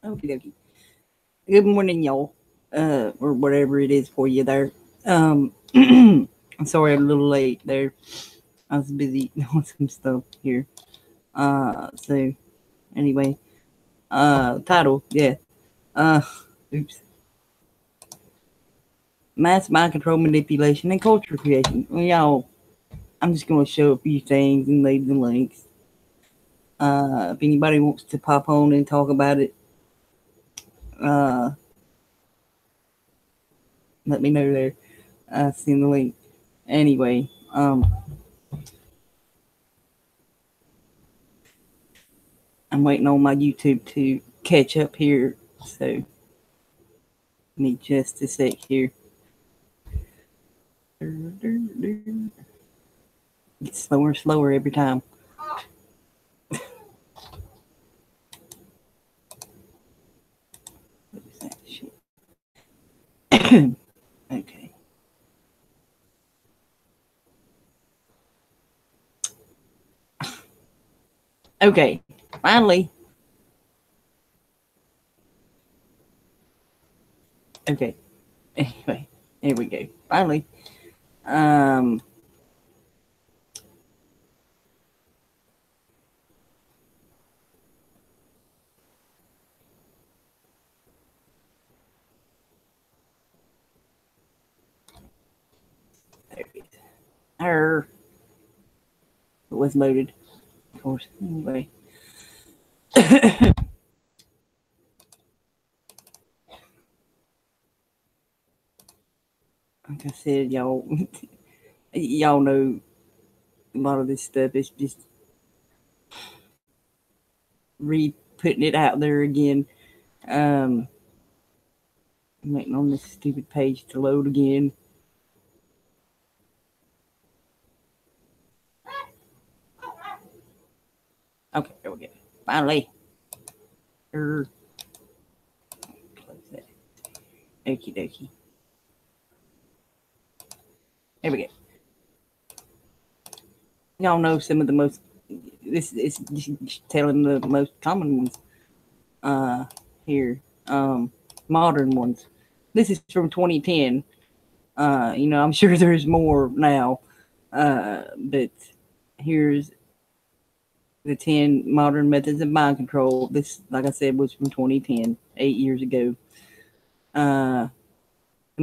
Okie dokie. Good morning, y'all. Or whatever it is for you there. I'm sorry I'm a little late there. I was busy doing some stuff here. So anyway, title, yeah. Uh, oops. Mass mind control, manipulation, and culture creation. Well, y'all, I'm just gonna show a few things and leave the links. If anybody wants to pop on and talk about it, uh, let me know there. Send the link. Anyway, I'm waiting on my YouTube to catch up here. So, need just a sec here. It's slower and slower every time. What is that shit? Okay. Okay. Finally. Okay. Anyway, here we go. Finally. Um. There it is. It was loaded, of course. Anyway. Like I said, y'all know a lot of this stuff is just putting it out there again. Um, I'm waiting on this stupid page to load again. Okay, there we go. Finally. Close that. Okie dokie. There we go. Y'all know some of the most. This is telling the most common ones. Here, modern ones. This is from 2010. I'm sure there's more now. But here's the 10 modern methods of mind control. This, like I said, was from 2010, 8 years ago. The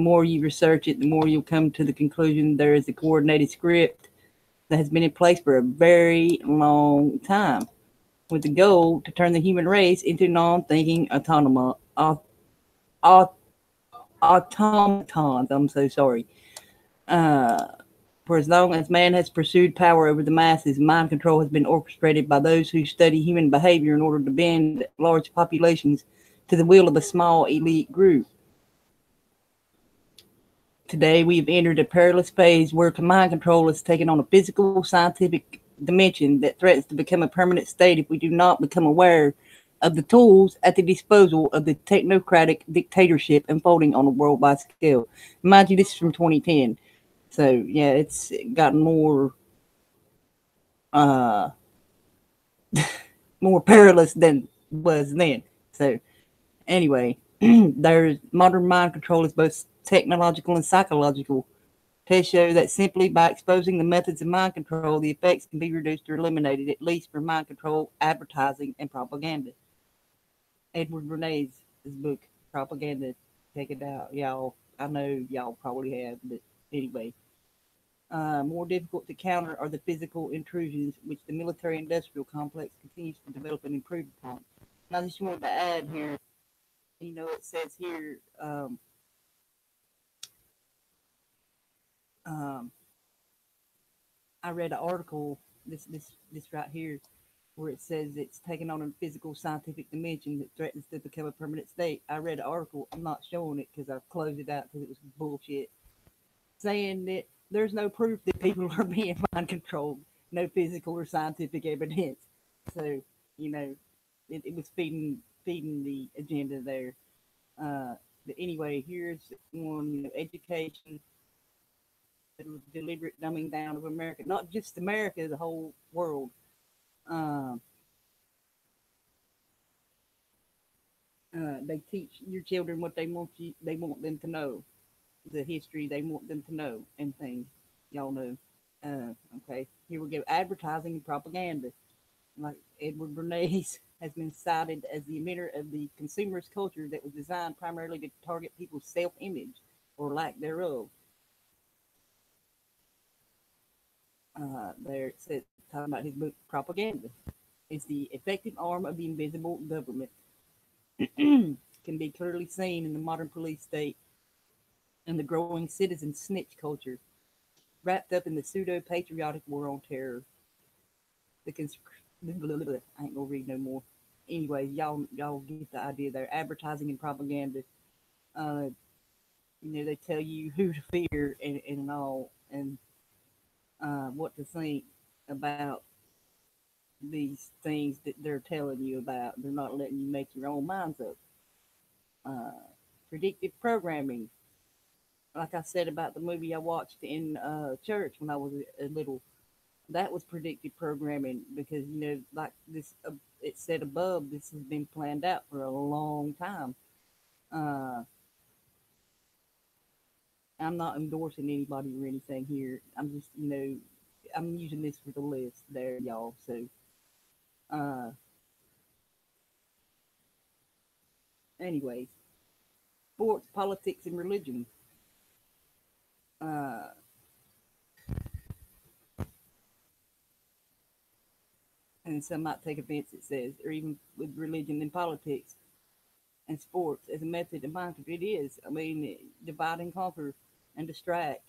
more you research it, the more you'll come to the conclusion there is a coordinated script that has been in place for a very long time, with the goal to turn the human race into non-thinking automatons. I'm so sorry. Uh, for as long as man has pursued power over the masses, mind control has been orchestrated by those who study human behavior in order to bend large populations to the will of a small elite group. Today, we have entered a perilous phase where mind control is taken on a physical, scientific dimension that threatens to become a permanent state if we do not become aware of the tools at the disposal of the technocratic dictatorship unfolding on a worldwide scale. Mind you, this is from 2010. So, yeah, it's gotten uh, more perilous than was then. So, anyway, there's modern mind control is both technological and psychological. Tests show that simply by exposing the methods of mind control, the effects can be reduced or eliminated, at least for mind control, advertising, and propaganda. Edward Bernays' book, Propaganda, check it out. Y'all, I know y'all probably have, but anyway. More difficult to counter are the physical intrusions, which the military industrial complex continues to develop and improve upon. And I just wanted to add here, it says here, um, I read an article, this right here, where it says it's taken on a physical scientific dimension that threatens to become a permanent state. I read an article, I'm not showing it because I closed it out because it was bullshit, saying that there's no proof that people are being mind controlled, no physical or scientific evidence. So, it was feeding the agenda there. But anyway, here's one, education, deliberate dumbing down of America, not just America, the whole world. Um, They teach your children what they want them to know, the history they want them to know, and things. Y'all know. Okay, here we go. Advertising and propaganda. Like Edward Bernays has been cited as the inventor of the consumerist culture that was designed primarily to target people's self-image or lack thereof. There it says, talking about his book Propaganda. It's the effective arm of the invisible government. Can be clearly seen in the modern police state and the growing citizen snitch culture, wrapped up in the pseudo-patriotic war on terror. The cons- I ain't gonna read no more. Anyway, y'all get the idea there. Advertising and propaganda. Uh, they tell you who to fear and all, and what to think about these things that they're telling you about. They're not letting you make your own minds up. Uh, Predictive programming. Like I said about the movie I watched in church when I was a little, that was predictive programming because like this, it said above, this has been planned out for a long time. Uh, I'm not endorsing anybody or anything here. I'm just I'm using this for the list there, y'all. So, uh, anyways, sports, politics, and religion. Uh, and some might take offense, it says, or even with religion and politics and sports as a method of mind control. It is. I mean, divide and conquer and distract.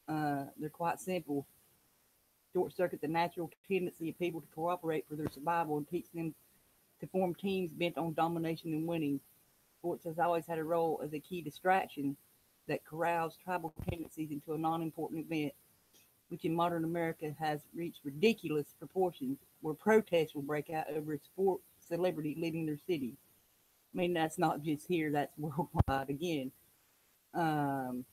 They're quite simple. Short circuit the natural tendency of people to cooperate for their survival and teach them to form teams bent on domination and winning. Sports has always had a role as a key distraction that corrals tribal tendencies into a non important event, which in modern America has reached ridiculous proportions, where protests will break out over a sport celebrity leaving their city. I mean, that's not just here, that's worldwide again. Um,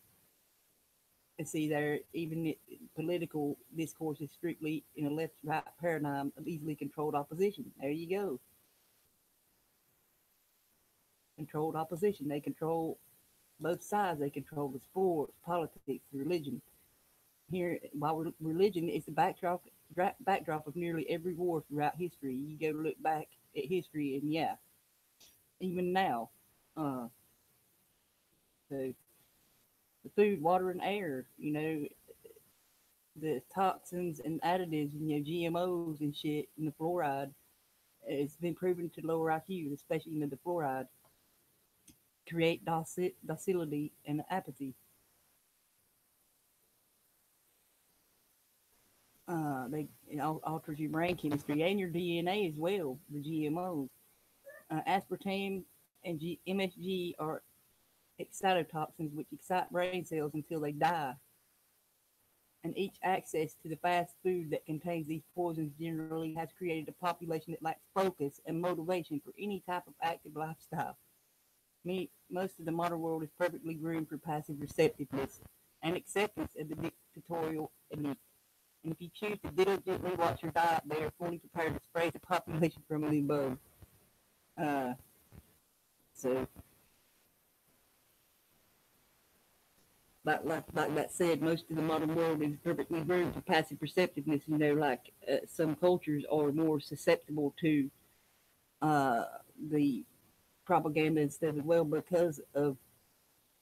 and see, there, even political discourse is strictly in a left right paradigm of easily controlled opposition. There you go. Controlled opposition. They control both sides. They control the sports, politics, religion. Here, while religion is the backdrop of nearly every war throughout history. You go to look back at history, and yeah, even now, uh, the food, water, and air. The toxins and additives, GMOs and shit, and the fluoride. It's been proven to lower IQ, especially the fluoride, create docility and apathy. They alters your brain chemistry and your DNA as well. The GMOs, aspartame and MSG are excitotoxins which excite brain cells until they die. And each access to the fast food that contains these poisons generally has created a population that lacks focus and motivation for any type of active lifestyle. Most of the modern world is perfectly groomed for passive receptiveness and acceptance of the dictatorial elite. And if you choose to diligently watch your diet, they are fully prepared to spray the population from the above. Uh, so, like that said, most of the modern world is perfectly groomed for passive perceptiveness. Like some cultures are more susceptible to uh, the propaganda and stuff as well because of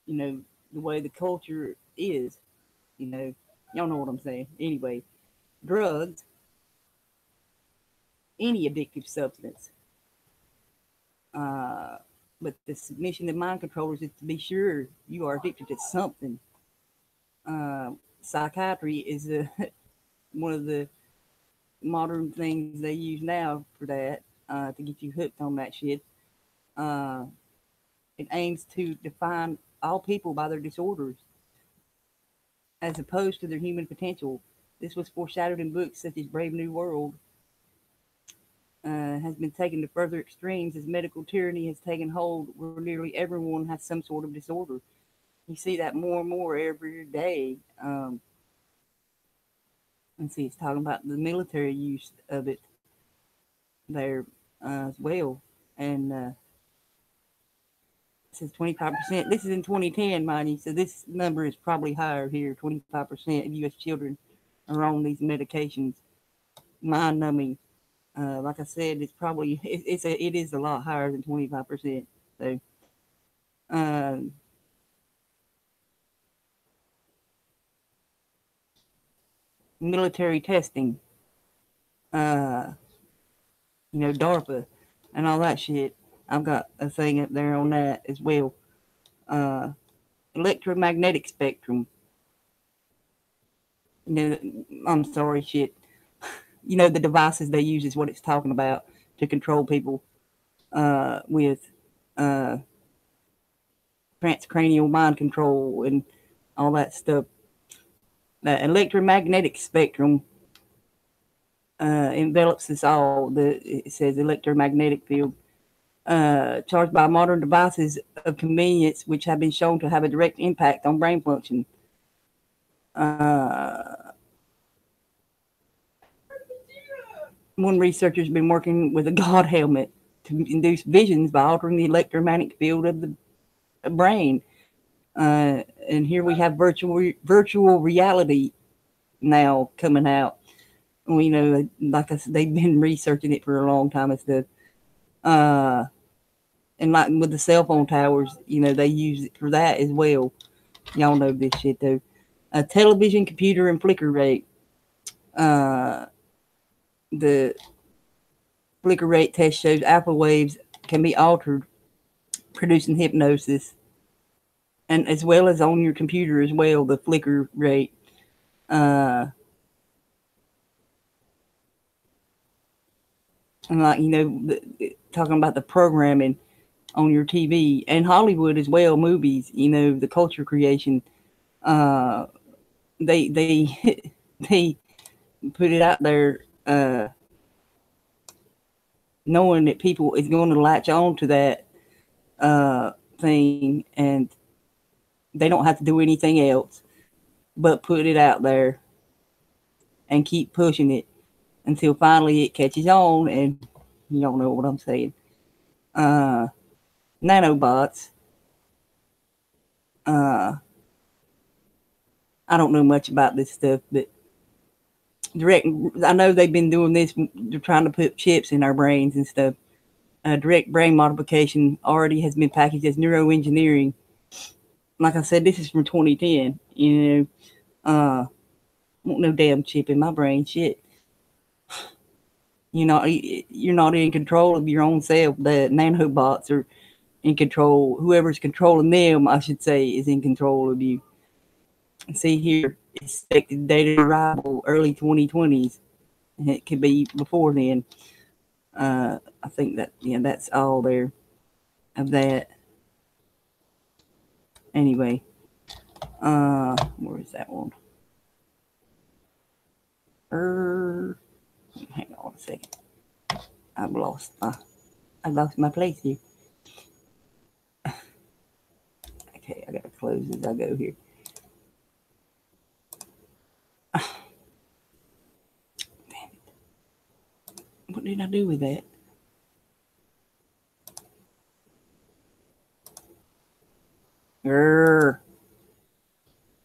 the way the culture is. You know, y'all know what I'm saying. Anyway, drugs, any addictive substance. Uh, but the submission of mind controllers is to be sure you are addicted to something. Psychiatry is one of the modern things they use now for that to get you hooked on that shit. Uh, it aims to define all people by their disorders as opposed to their human potential. This was foreshadowed in books such as Brave New World, has been taken to further extremes as medical tyranny has taken hold where nearly everyone has some sort of disorder. You see that more and more every day. And see, it's talking about the military use of it there as well. And says 25%. This is in 2010, mind you. So this number is probably higher here. 25% of U.S. children are on these medications, mind numbing. Like I said, it's probably it is a lot higher than 25%. So, military testing, DARPA, and all that shit. I've got a thing up there on that as well. Electromagnetic spectrum. I'm sorry, shit. The devices they use is what it's talking about to control people with transcranial mind control and all that stuff. The electromagnetic spectrum envelops us all. It says electromagnetic field. Charged by modern devices of convenience, which have been shown to have a direct impact on brain function. One researcher has been working with a God helmet to induce visions by altering the electromagnetic field of the brain. And here we have virtual reality now coming out. We know, like I said, they've been researching it for a long time and stuff. And like with the cell phone towers, they use it for that as well. Y'all know this shit though. A television, computer, and flicker rate. The flicker rate test shows alpha waves can be altered, producing hypnosis, and as well as on your computer as well. The flicker rate. And like talking about the programming on your TV and Hollywood as well, movies. The culture creation. They they put it out there, knowing that people is going to latch on to that thing, and they don't have to do anything else but put it out there and keep pushing it until finally it catches on, and you don't know what I'm saying. Nanobots. I don't know much about this stuff, but I know they've been doing this. They're trying to put chips in our brains and stuff. Direct brain modification already has been packaged as neuroengineering. Like I said, this is from 2010. Want no damn chip in my brain. Shit. You're not in control of your own self. The nanobots are in control. Whoever's controlling them, I should say, is in control of you. See here, expected date of arrival early 2020s. And it could be before then. I think that's all there of that. Anyway, where is that one? Hang on a second. I've lost my place here. Okay, I gotta close as I go here. Damn it. What did I do with that?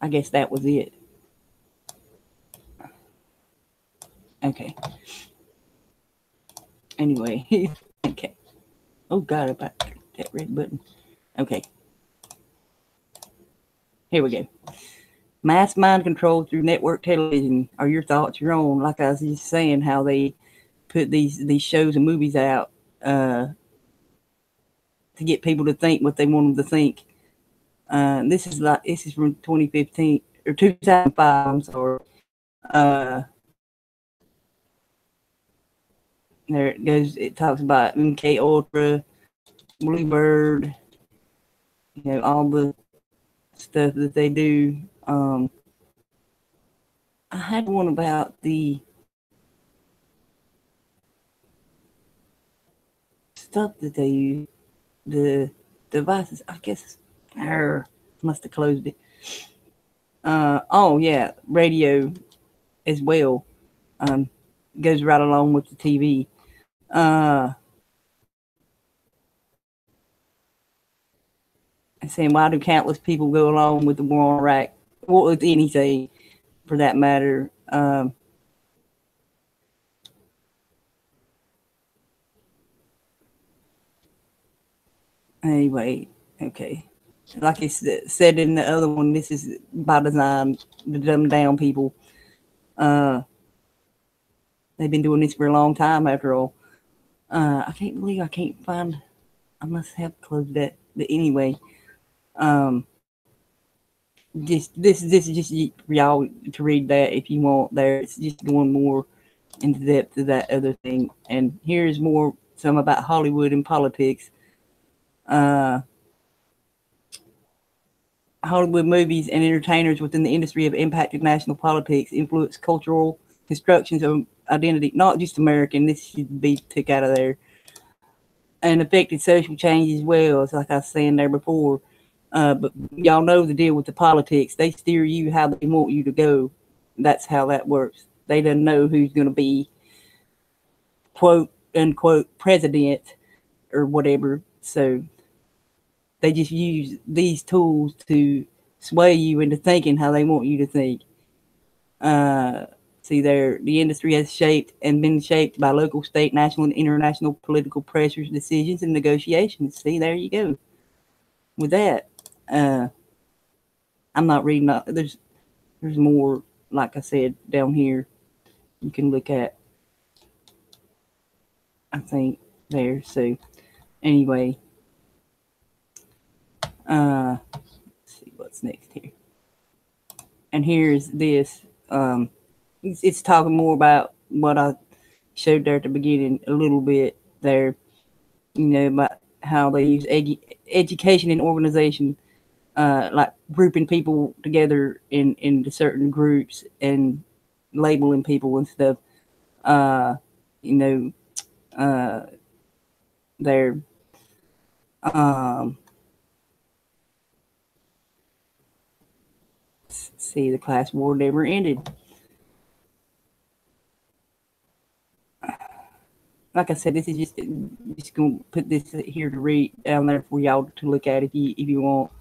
I guess that was it. Okay. Anyway. Okay. Oh God, about that red button. Okay. Here we go. Mass mind control through network television. Are your thoughts your own? Like I was just saying, how they put these shows and movies out to get people to think what they want them to think. This is from 2015 or 2005. I'm sorry. There it goes. It talks about MK Ultra, Bluebird, all the stuff that they do. I had one about the stuff that they use, the devices. I guess must have closed it. Oh yeah, radio as well. Goes right along with the TV. and saying, why do countless people go along with the war in Iraq? Well, with anything, for that matter. Anyway, okay. Like I said in the other one, this is by design to dumb down people. They've been doing this for a long time, after all. I can't believe I can't find. I must have closed that. But anyway, this is just for y'all to read that if you want. There, it's just going more into depth of that other thing. And here's more some about Hollywood and politics. Hollywood movies and entertainers within the industry have impacted national politics, influenced cultural constructions of identity, not just American. This should be took out of there, and affected social change as well. It's like I was saying there before. But y'all know the deal with the politics. They steer you how they want you to go. That's how that works. They don't know who's going to be, quote unquote, president or whatever. So they just use these tools to sway you into thinking how they want you to think. See there, the industry has shaped and been shaped by local, state, national, and international political pressures, decisions, and negotiations. See, there you go. With that, I'm not reading. There's more, like I said, down here. You can look at. I think there. So anyway, let's see what's next here. And here's this. It's talking more about what I showed there at the beginning a little bit there. You know, about how they use education and organization, like grouping people together into certain groups and labeling people and stuff. You know, they're see, the class war never ended. Like I said, this is just gonna put this here to read down there for y'all to look at if you want.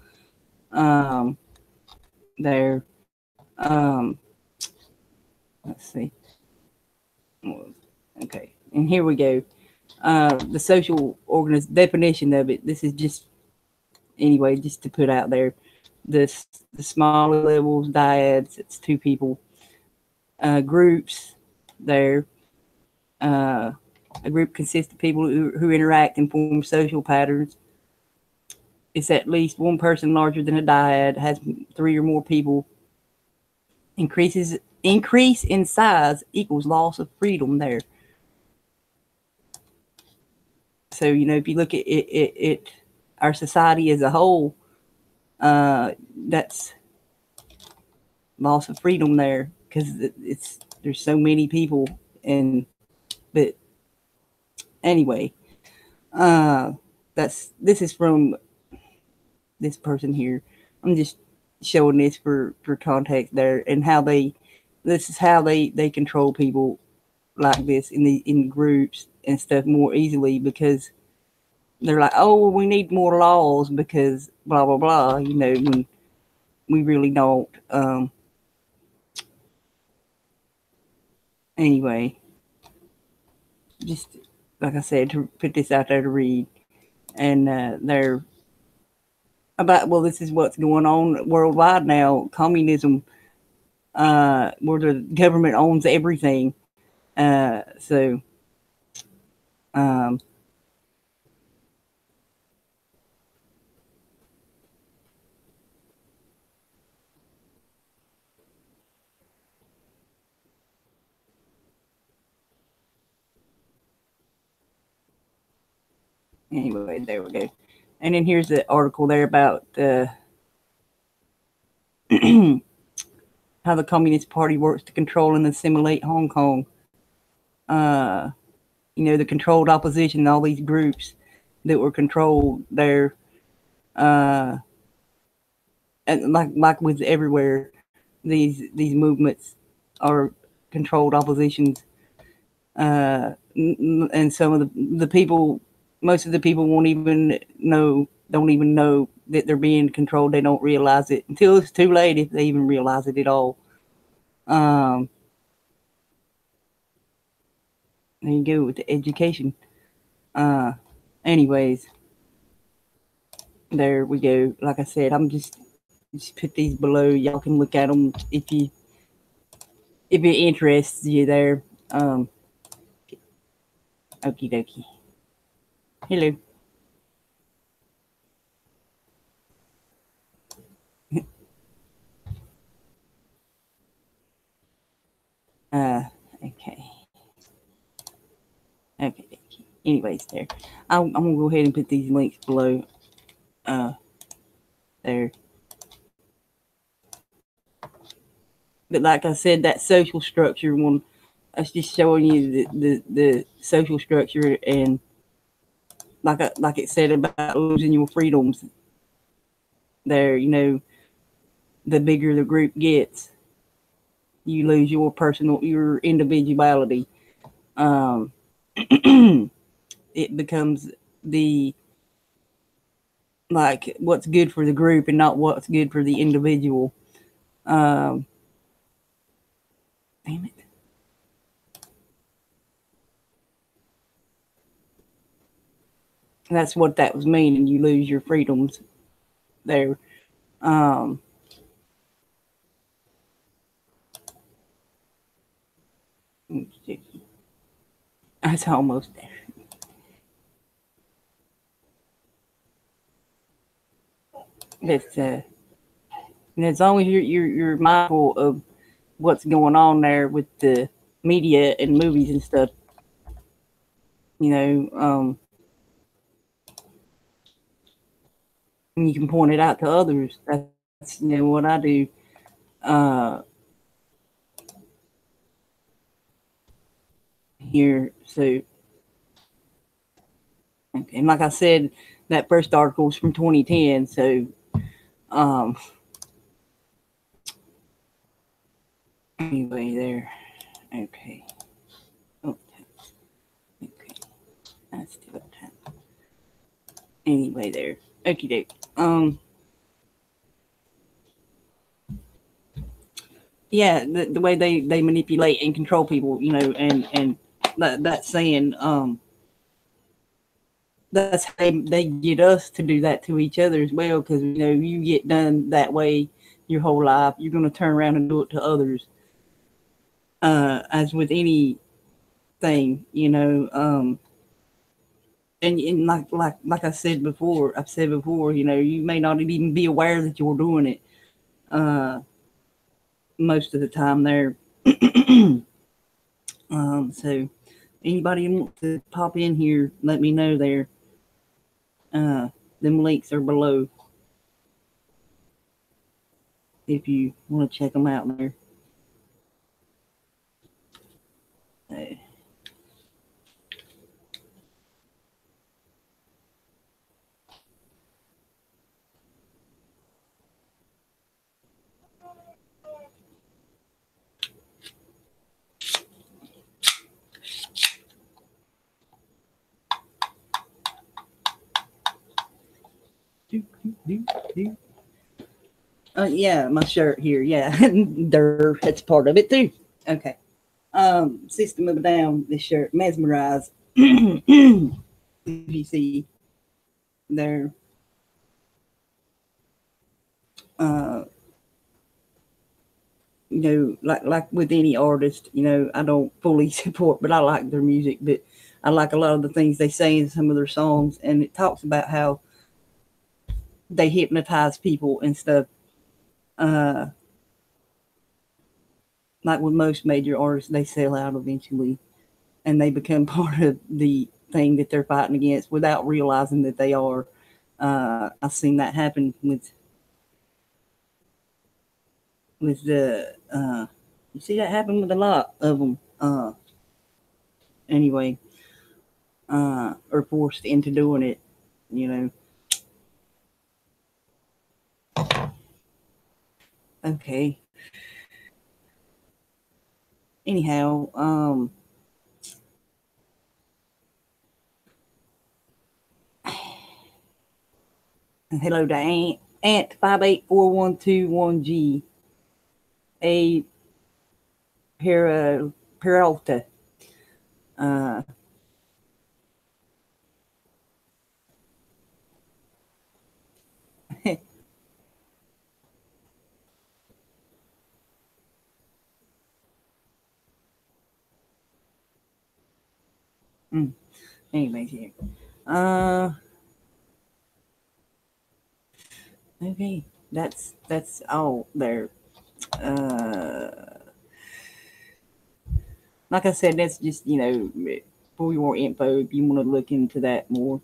There. Let's see. Okay, and here we go. The social definition of it. This is just anyway, just to put out there. The smaller levels, dyads. It's two people. Groups. There. A group consists of people who interact and form social patterns. It's at least one person larger than a dyad, has three or more people. Increase in size equals loss of freedom there. So, you know, if you look at it our society as a whole, that's loss of freedom there, because there's so many people. But anyway, this is from this person here. I'm just showing this for context there, and how this is how they control people like this in groups and stuff more easily, because they're like, oh, we need more laws because blah blah blah, you know, when we really don't. Anyway, just like I said, to put this out there to read. And they're about, well, this is what's going on worldwide now. Communism, where the government owns everything. So anyway, there we go. And then here's the article there about how the Communist Party works to control and assimilate Hong Kong. You know, the controlled opposition, all these groups that were controlled there, and like with everywhere, these movements are controlled oppositions, and some of the people, most of the people won't even know don't even know that they're being controlled. They don't realize it until it's too late, if they even realize it at all. There you go with the education. Anyways, there we go. Like I said, I'm just put these below. Y'all can look at them if it interests you there. Okie dokie. Hello. Okay. Okay. Anyways, there. I'm gonna go ahead and put these links below. There. But like I said, that social structure one, that's just showing you the social structure, and like it said about losing your freedoms. There, the bigger the group gets, you lose your individuality. It becomes the like what's good for the group and not what's good for the individual. Damn it. That's what that was meaning. You lose your freedoms there. That's almost there. That's as long as you're mindful of what's going on there with the media and movies and stuff, and you can point it out to others. That's what I do. Here, so and like I said, that first article was from 2010. So, anyway, there. Okay. Oh, okay. That's still time. Anyway, there. Okie doke. Yeah, the way they manipulate and control people, and that saying, that's how they get us to do that to each other as well, because you get done that way your whole life, you're going to turn around and do it to others. As with anything, and like I've said before, you may not even be aware that you're doing it. Most of the time there. So anybody want to pop in here, let me know there. Them links are below if you want to check them out there. Yeah, my shirt here. Yeah, that's part of it too. Okay. System of a Down. This shirt, mesmerized. If you see there, like with any artist, I don't fully support, but I like their music. But I like a lot of the things they say in some of their songs, and it talks about how they hypnotize people and stuff. Like with most major artists, they sell out eventually, and they become part of the thing that they're fighting against without realizing that they are. I've seen that happen with the. You see that happen with a lot of them. Anyway, or forced into doing it. Okay. Anyhow, Hello to Ant 584121G. A Peralta. Uh, anyways, here. Uh, okay, that's all there. Uh, like I said, that's just for your info. If you want to look into that more,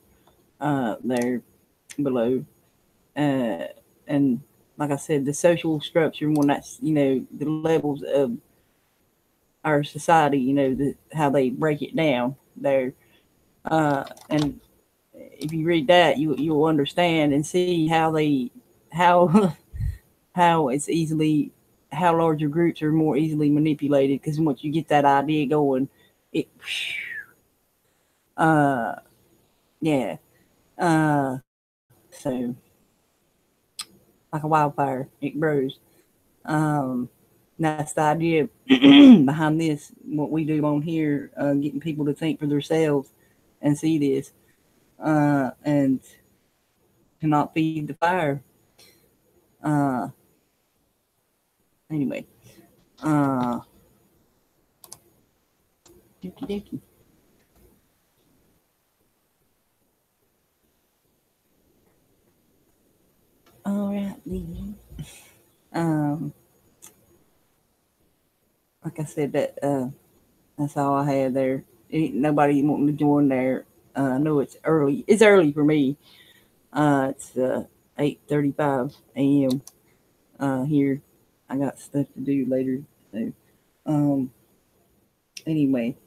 there below. Uh, and like I said, the social structure, when that's the levels of our society, how they break it down there. And if you read that, you'll understand and see how how it's easily how larger groups are more easily manipulated. Because once you get that idea going, it uh yeah so like a wildfire, it grows. Um, that's the idea behind this. What we do on here, getting people to think for themselves and see this, and to not feed the fire. Uh, anyway, uh, dookie dookie. All right, then. Um, like I said, that's all I had there. Ain't nobody wanting to join there. I know it's early. It's early for me. It's 8:35 a.m. Here. I got stuff to do later. So, um, anyway,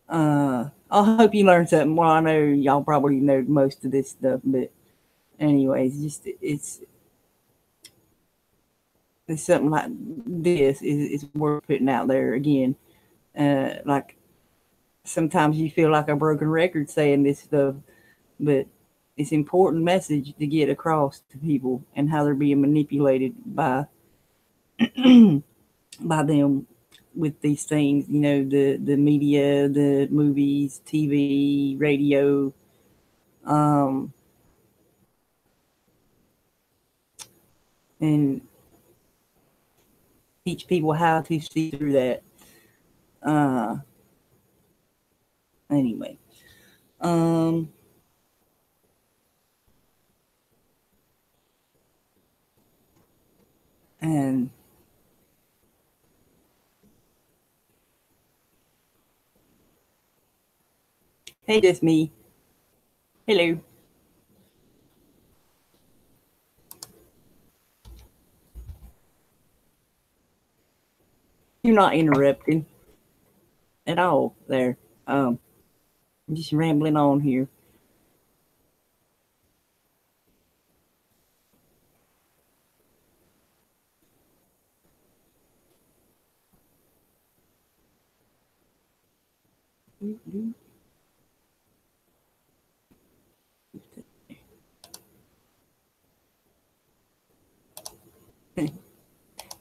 I hope you learned something. Well, I know y'all probably know most of this stuff, but anyways, just it's something like this is worth putting out there again. Like sometimes you feel like a broken record saying this stuff, but it's important message to get across to people and how they're being manipulated by them with these things. The media, the movies, TV, radio, um, and teach people how to see through that. Uh, anyway, um, and hey, that's me. Hello. You're not interrupting at all there. I'm just rambling on here.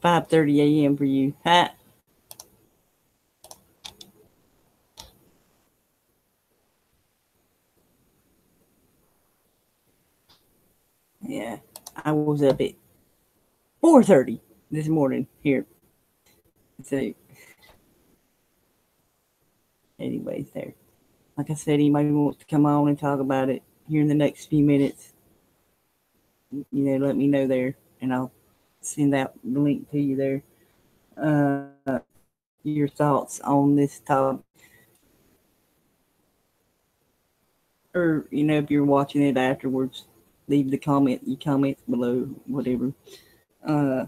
5:30 a.m. for you. Ha. Yeah, I was up at 4:30 this morning here. So, anyways, there. Like I said, anybody wants to come on and talk about it here in the next few minutes, let me know there, and I'll send out the link to you there. Your thoughts on this topic, or if you're watching it afterwards, leave your comments below, whatever, uh,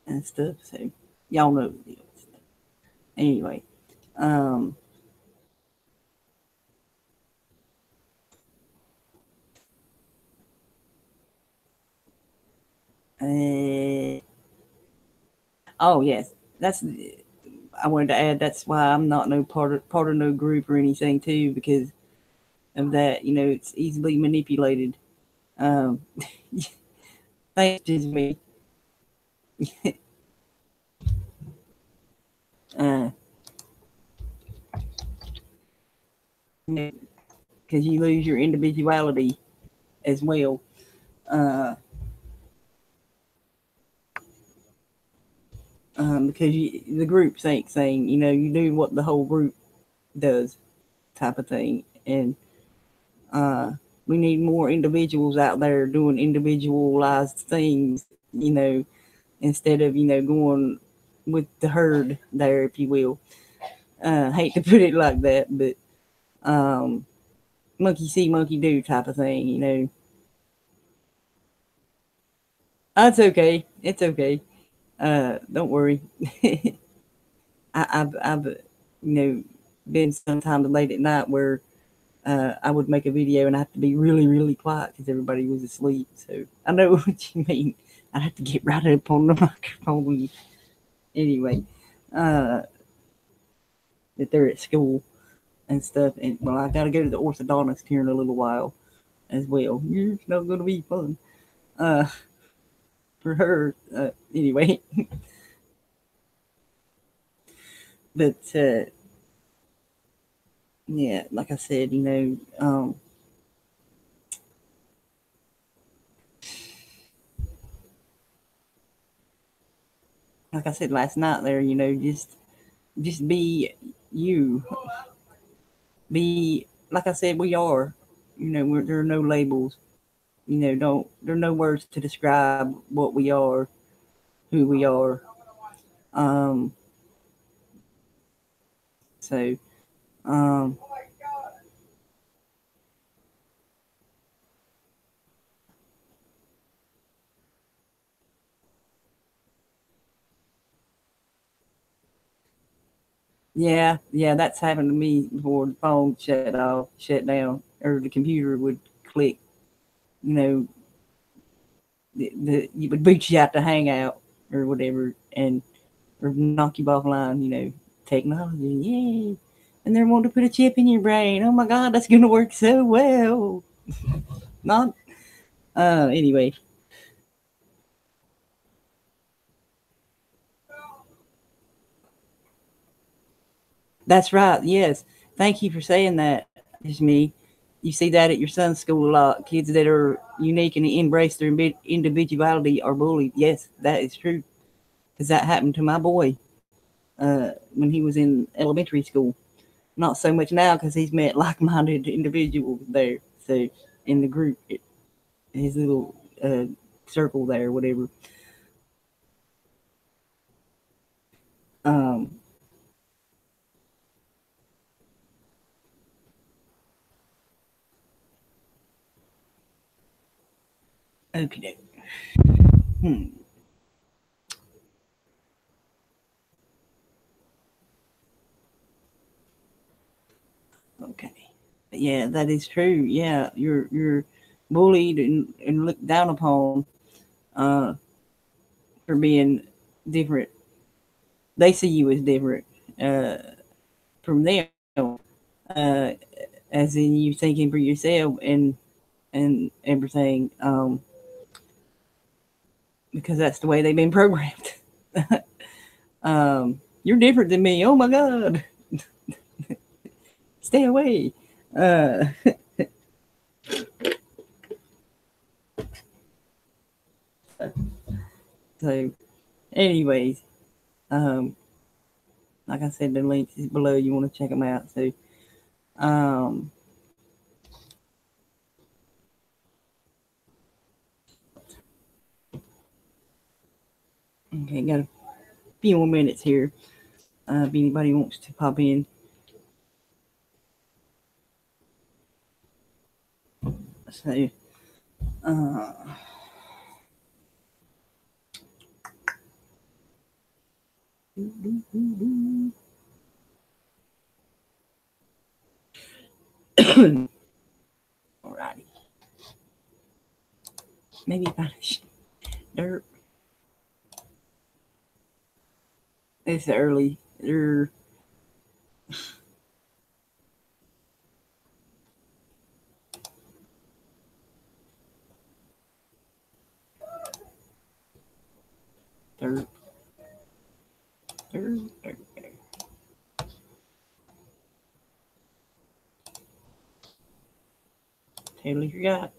and stuff. So y'all know the deal. Anyway, um, uh, oh yes, that's I wanted to add. That's why I'm not no part of no group or anything too, because of that. You know, it's easily manipulated. Um, Thanks, just me. uh, because you lose your individuality as well. Uh, because the group saying, you know, you do what the whole group does, type of thing, and uh, we need more individuals out there doing individualized things, you know, instead of, you know, going with the herd there, if you will. Hate to put it like that, but monkey see, monkey do type of thing, you know. That's okay. It's okay. Don't worry. I've you know, been sometimes late at night where I would make a video and I have to be really, really quiet because everybody was asleep. So I know what you mean. I have to get right up on the microphone. Anyway, uh, that they're at school and stuff. And well, I got to go to the orthodontist here in a little while as well. It's not going to be fun for her. Anyway, but yeah, like I said, you know, like I said last night there, you know, just be you. Be like I said, we are. You know, there are no labels. You know, don't there are no words to describe what we are, who we are. Um, so um, yeah, that's happened to me before. The phone shut down, or the computer would click. You know, it would boot you out to Hangout or whatever, and or knock you offline. You know, technology, yay! And they're wanting to put a chip in your brain. Oh my God, that's going to work so well. Not anyway. That's right. Yes. Thank you for saying that. Is me. You see that at your son's school a lot. Kids that are unique and embrace their individuality are bullied. Yes, that is true. Because that happened to my boy when he was in elementary school. Not so much now because he's met like-minded individuals there. So in the group, his little circle there, whatever. Um, okay. Hmm. Okay. Yeah, that is true. Yeah, you're bullied and looked down upon uh, for being different. They see you as different uh, from them, uh, as in you thinking for yourself and everything, because that's the way they've been programmed. You're different than me. Oh my God, stay away. Uh, so, anyways, um, like I said, the link is below. You want to check them out. So, um, okay, got a few more minutes here. If anybody wants to pop in. So, uh, alrighty. Maybe if I dirt. It's early. Third. Totally forgot.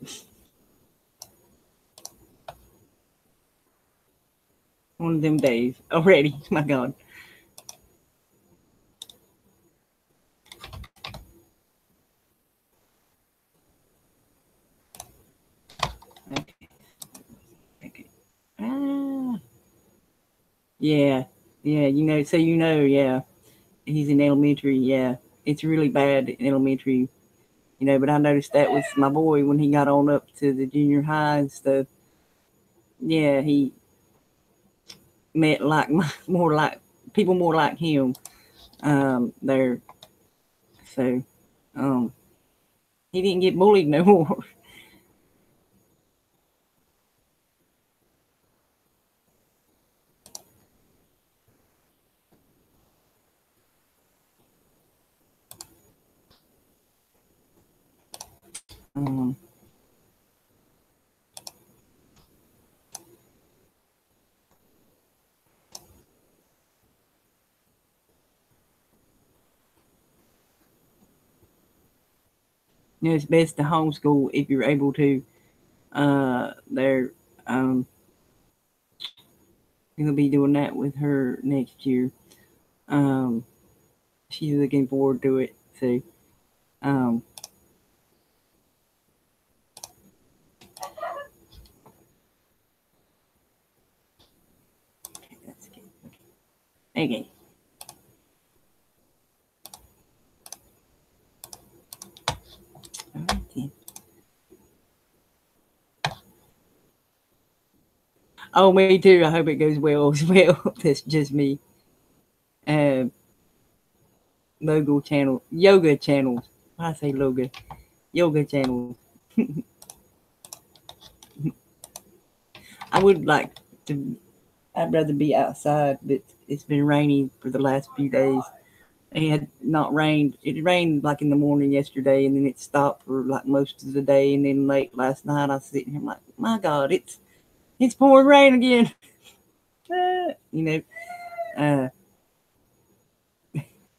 One of them days already. My God. Okay. Okay. Ah. Yeah. Yeah. So yeah. He's in elementary. Yeah. It's really bad in elementary. But I noticed that with my boy when he got on up to the junior high and stuff. Yeah, he met like more like people more like him there. So um, he didn't get bullied no more. Um, it's best to homeschool if you're able to. They're gonna be doing that with her next year. Um, she's looking forward to it. So um, that's good. Okay. All right then. Oh, me too. I hope it goes well as well. That's just me. Um, logo channel, yoga channels. I say logo, yoga channels. I would like to. I'd rather be outside, but it's been raining for the last few days. It had not rained. It rained like in the morning yesterday, and then it stopped for like most of the day. And then late last night, I was sitting here like, my God, it's pouring rain again. you know, uh,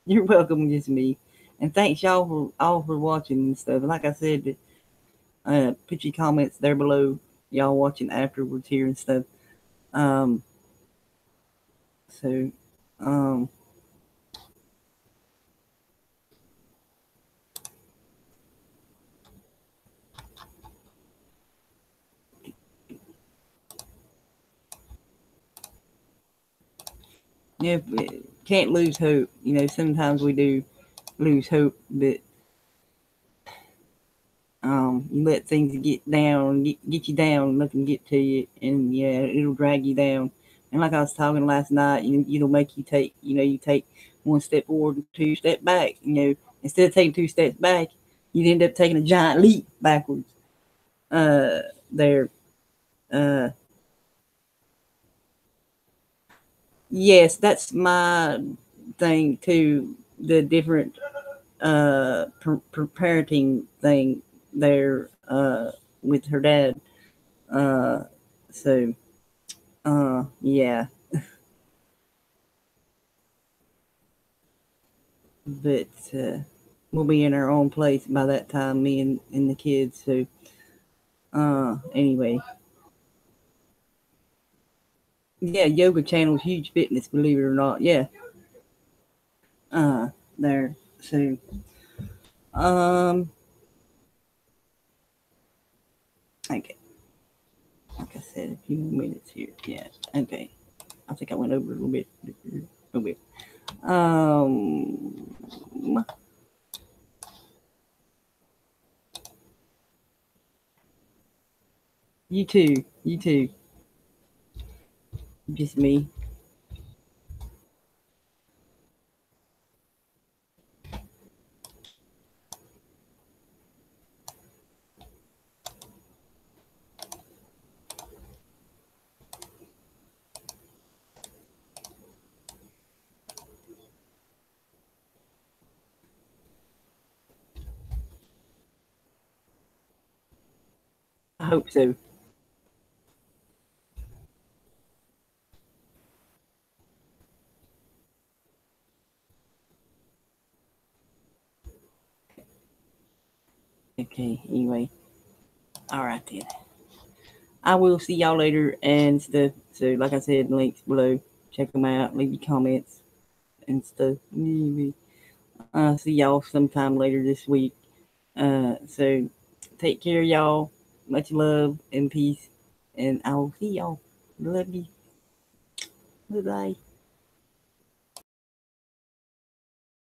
you're welcome, just me. And thanks y'all for all for watching and stuff. Like I said, put your comments there below. Y'all watching afterwards here and stuff. Um, so, um, yeah, can't lose hope. Sometimes we do lose hope, but you let things get you down, let them get to you, and yeah, it'll drag you down. And like I was talking last night, it'll make you take, you take one step forward and two step back. Instead of taking two steps back, you'd end up taking a giant leap backwards. There. Uh, yes, that's my thing too. The different parenting thing there with her dad. Uh, so yeah, but we'll be in our own place by that time, me and the kids. So anyway, yeah, yoga channel, huge fitness, believe it or not. Yeah, uh, there. So um, okay, like I said, a few more minutes here. Yeah, okay. I think I went over a little bit. A little bit. Um, you too. You too. Just me. I hope so. Okay, anyway. Alright then. I will see y'all later and stuff. So, like I said, links below. Check them out. Leave your comments and stuff. I'll see y'all sometime later this week. So, take care, y'all. Much love and peace. And I will see y'all. Love you. Bye-bye.